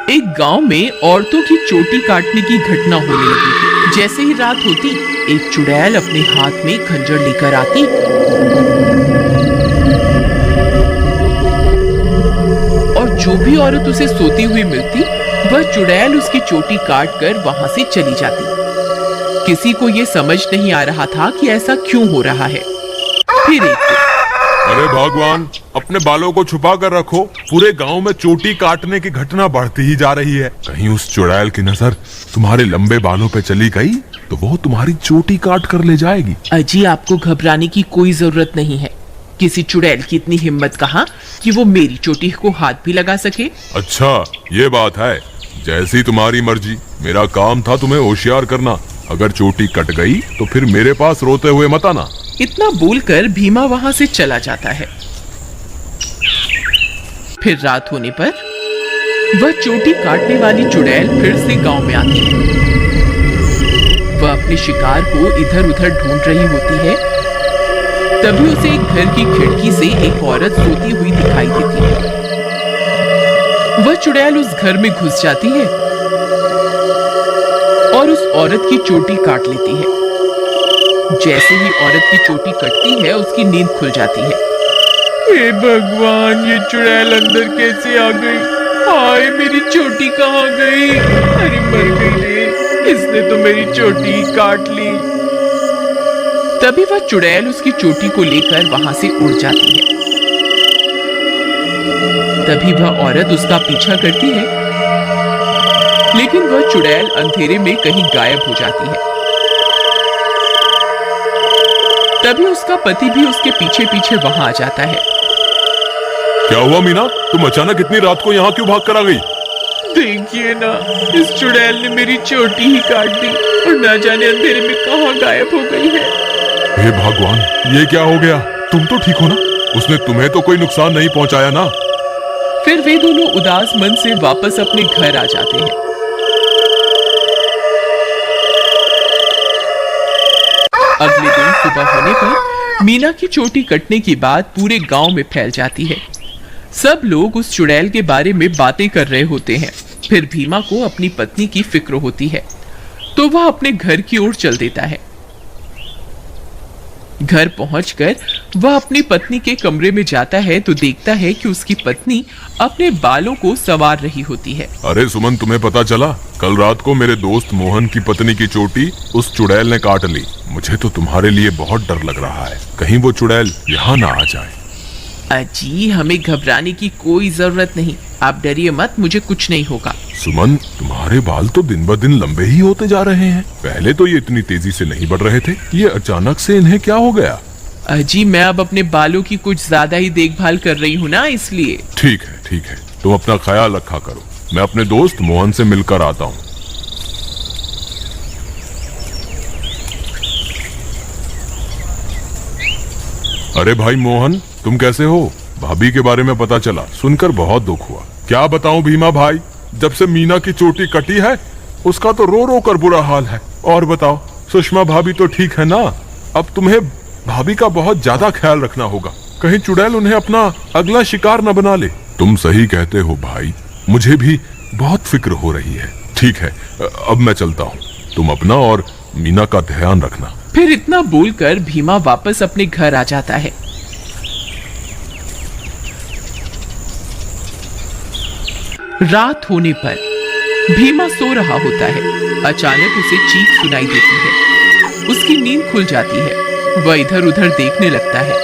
एक गांव में औरतों की चोटी काटने की घटना होने लगी थी। जैसे ही रात होती, एक चुड़ैल अपने हाथ में खंजर लेकर आती और जो भी औरत उसे सोती हुई मिलती, वह चुड़ैल उसकी चोटी काट कर वहां से चली जाती। किसी को ये समझ नहीं आ रहा था कि ऐसा क्यों हो रहा है। फिर एक दिन, अरे भगवान, अपने बालों को छुपा कर रखो, पूरे गांव में चोटी काटने की घटना बढ़ती ही जा रही है। कहीं उस चुड़ैल की नजर तुम्हारे लंबे बालों पे चली गई तो वो तुम्हारी चोटी काट कर ले जाएगी। अजी, आपको घबराने की कोई जरूरत नहीं है। किसी चुड़ैल की इतनी हिम्मत कहाँ कि वो मेरी चोटी को हाथ भी लगा सके। अच्छा, ये बात है। जैसी तुम्हारी मर्जी। मेरा काम था तुम्हें होशियार करना। अगर चोटी कट गई तो फिर मेरे पास रोते हुए मत आना। इतना बोलकर भीमा वहां से चला जाता है। फिर रात होने पर वह चोटी काटने वाली चुड़ैल फिर से गांव में आती है। वह अपने शिकार को इधर उधर ढूंढ रही होती है। तभी उसे एक घर की खिड़की से एक औरत सोती हुई दिखाई देती है। वह चुड़ैल उस घर में घुस जाती है और उस औरत की चोटी काट लेती है। जैसे ही औरत की चोटी कटती है, उसकी नींद खुल जाती है। हे भगवान, ये चुड़ैल अंदर कैसे आ गई? हाय, मेरी चोटी कहाँ गई? अरे मर गई रे, इसने तो मेरी चोटी काट ली। तभी वह चुड़ैल उसकी चोटी को लेकर वहां से उड़ जाती है। तभी वह औरत उसका पीछा करती है, लेकिन वह चुड़ैल अंधेरे में कहीं गायब हो जाती है। तभी उसका पति भी उसके पीछे पीछे वहां आ जाता है। क्या हुआ मीना, तुम अचानक इतनी रात को यहाँ क्यों भाग कर आ गई? देखिए ना, इस चुड़ैल ने मेरी चोटी ही काट दी और ना जाने अंधेरे में कहाँ गायब हो गई है। हे भगवान, ये क्या हो गया? तुम तो ठीक हो ना? उसने तुम्हें तो कोई नुकसान नहीं पहुंचाया ना? फिर वे दोनों उदास मन से वापस अपने घर आ जाते हैं। अगले दिन सुबह होने पर मीना की चोटी कटने की बात पूरे गांव में फैल जाती है। सब लोग उस चुड़ैल के बारे में बातें कर रहे होते हैं। फिर भीमा को अपनी पत्नी की फिक्र होती है, तो वह अपने घर की ओर चल देता है। घर पहुंचकर वह अपनी पत्नी के कमरे में जाता है तो देखता है कि उसकी पत्नी अपने बालों को संवार रही होती है। अरे सुमन, तुम्हें पता चला? कल रात को मेरे दोस्त मोहन की पत्नी की चोटी उस चुड़ैल ने काट ली। मुझे तो तुम्हारे लिए बहुत डर लग रहा है, कहीं वो चुड़ैल यहाँ ना आ जाए। अजी, हमें घबराने की कोई जरूरत नहीं। आप डरिए मत, मुझे कुछ नहीं होगा। सुमन, तुम्हारे बाल तो दिन ब दिन लंबे ही होते जा रहे हैं। पहले तो ये इतनी तेजी से नहीं बढ़ रहे थे, ये अचानक से इन्हें क्या हो गया? अजी, मैं अब अपने बालों की कुछ ज्यादा ही देखभाल कर रही हूँ ना, इसलिए। ठीक है, ठीक है, तुम अपना ख्याल रखा करो। मैं अपने दोस्त मोहन से मिलकर आता हूँ। अरे भाई मोहन, तुम कैसे हो? भाभी के बारे में पता चला, सुनकर बहुत दुख हुआ। क्या बताऊं भीमा भाई, जब से मीना की चोटी कटी है उसका तो रो रो कर बुरा हाल है। और बताओ, सुषमा भाभी तो ठीक है ना? अब तुम्हें भाभी का बहुत ज्यादा ख्याल रखना होगा, कहीं चुड़ैल उन्हें अपना अगला शिकार न बना ले। तुम सही कहते हो भाई, मुझे भी बहुत फिक्र हो रही है। ठीक है, अब मैं चलता हूँ। तुम अपना और मीना का ध्यान रखना। फिर इतना बोलकर भीमा वापस अपने घर आ जाता है। रात होने पर भीमा सो रहा होता है। अचानक उसे चीख सुनाई देती है। उसकी नींद खुल जाती है। वह इधर उधर देखने लगता है।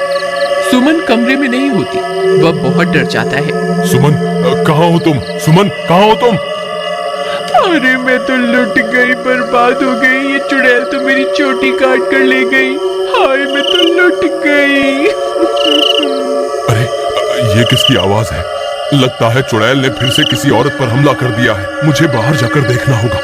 सुमन कमरे में नहीं होती। वह बहुत डर जाता है। सुमन, कहाँ हो तुम? सुमन, कहाँ हो तुम? अरे, मैं तो लुट गई, बर्बाद हो गई। ये चुड़ैल तो मेरी चोटी काट कर ले गई। हाय, मैं तो लुट गई। अरे, ये किसकी आवाज है? लगता है चुड़ैल ने फिर से किसी औरत पर हमला कर दिया है। मुझे बाहर जाकर देखना होगा।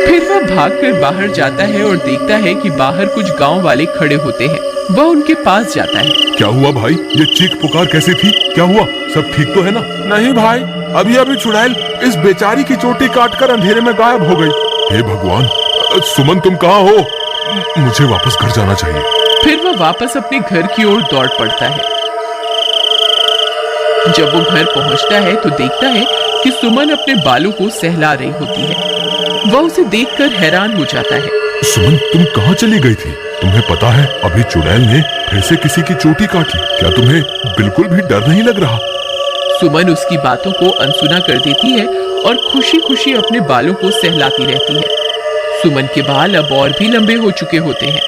फिर वह भागकर बाहर जाता है और देखता है कि बाहर कुछ गांव वाले खड़े होते हैं। वह उनके पास जाता है। क्या हुआ भाई? ये चीख पुकार कैसे थी? क्या हुआ? सब ठीक तो है ना? नहीं भाई, अभी अभी चुड़ैल इस बेचारी की चोटी काटकर अंधेरे में गायब हो गई। हे भगवान, सुमन तुम कहाँ हो? मुझे वापस घर जाना चाहिए। फिर वह वापस अपने घर की ओर दौड़ पड़ता है। जब वो घर पहुंचता है तो देखता है कि सुमन अपने बालों को सहला रही होती है। वह उसे देखकर हैरान हो जाता है। सुमन, तुम कहाँ चली गई थी? तुम्हें पता है अभी चुड़ैल ने फिर से किसी की चोटी काटी। क्या तुम्हें बिल्कुल भी डर नहीं लग रहा? सुमन उसकी बातों को अनसुना कर देती है और खुशी खुशी अपने बालों को सहलाती रहती है। सुमन के बाल अब और भी लंबे हो चुके होते हैं।